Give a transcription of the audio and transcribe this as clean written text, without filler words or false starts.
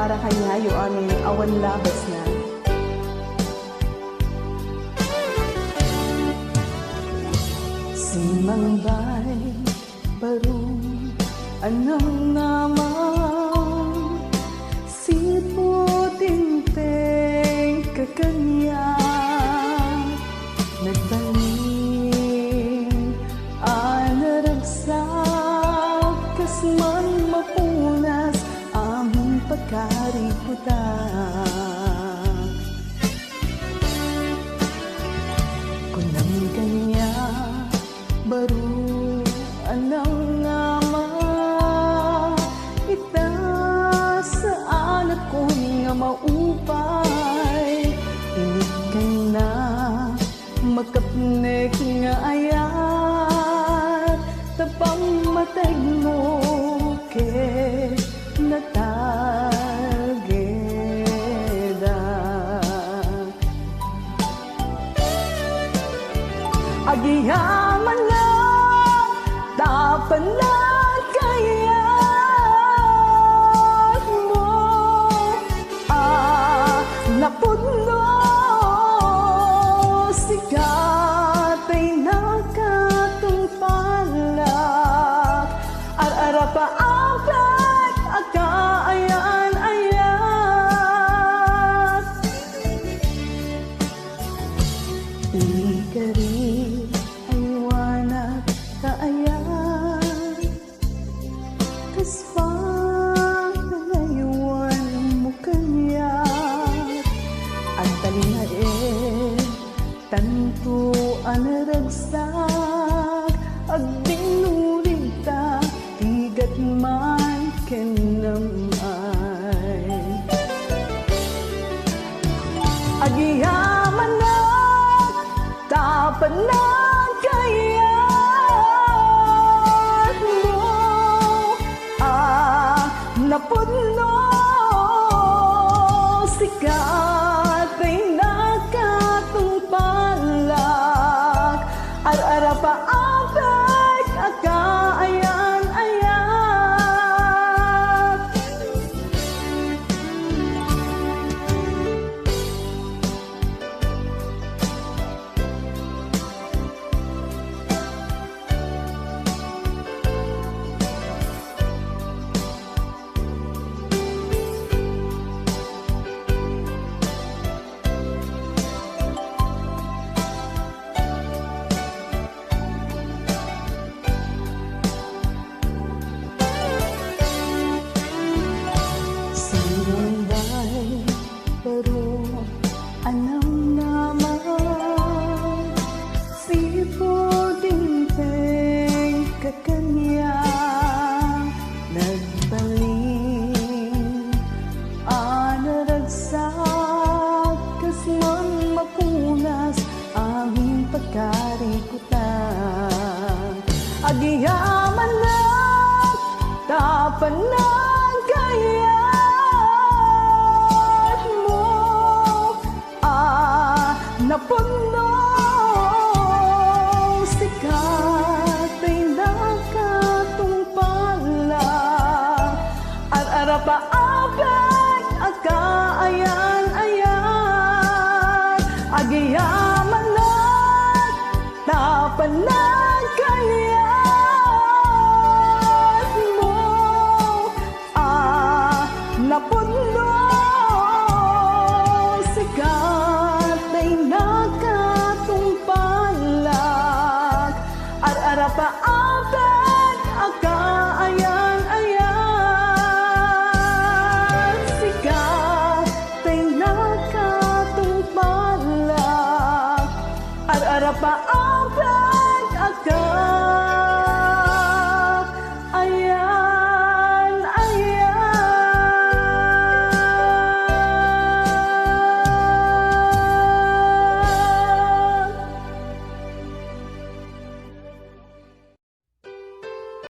Para kanya yu amin awan labas na. Simangbay barong anang namang sipo tinteng kakanya nagbaling anaragsak kasman mapunas aming pagkariputan kunang kanya baru anang nama ita sa anak ko nga maupay inikan na makapnek nga ayat tapang matag mo ke natageda agiyaman na tapan na kaya mo napuno sikat ay nakatumpalak ar-ara pa apek akaayan-ayan ikari ay wanag kaayan kaspa nangayuan mo kanya ang talinae tanto anaragsak agdinurita tigat man kenamay agiyaman na tapan na kaya mo napuno sikat ay nakatumpalak ar-ara pa apek akaayan-ayan simangbay pero anang naman sipo tinteng kakanya nagbaling anaragsak kasman mapunas aming pagkarikutan agiyaman na tapan na kaya mo napuno sikat ay nakatumpalak ar-ara pa apek akaayan-ayan agiyaman na tapan na kaya mo napuno sikat ay nakatumpalak ar-ara pa apek akaayan-ayan sikat ay nakatumpalak ar-ara pa apek akaayan